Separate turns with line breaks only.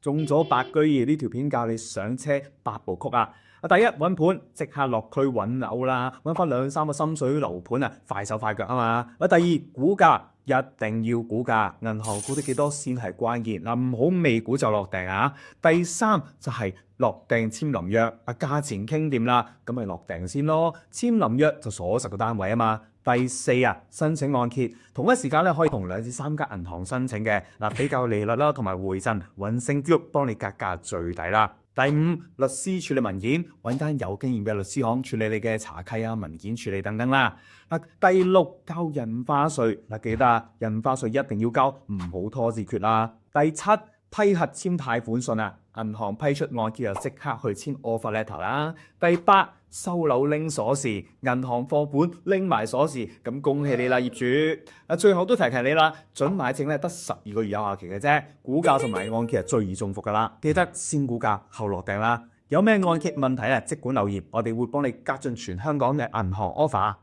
中咗白居易呢條片教你上車8部曲啊！第一揾盤，即刻落區揾樓啦，揾翻2、3個心水樓盤啊，快手快腳啊嘛！第二估價，一定要估價，銀行估得幾多先係關鍵嗱，唔好未估就落訂啊！第三就係落訂簽臨約，價錢傾掂啦，咁咪落訂先咯，簽臨約就鎖實個單位啊嘛。第四啊，申請按揭，同一時間咧可以同2至3間銀行申請嘅嗱，比較利率啦，同埋回贈，穩勝 group 幫你格價最抵啦。第五，律師處理文件，揾間有經驗嘅律師行處理你嘅查契啊、文件處理等等啦。第六，交印花稅嗱，記得啊，印花稅一定要交，唔好拖字訣啦。第七，批核簽貸款信啊，銀行批出按揭就即刻去簽 offer letter 啦。第八，收樓拎鎖匙，銀行貨本拎埋鎖匙，咁恭喜你啦業主！最後都提你啦，準買證咧得12個月有效期嘅啫，估價同埋按揭係最易中伏噶啦，記得先估價後落訂啦。有咩按揭問題啊，即管留言，我哋會幫你加進全香港嘅銀行 offer。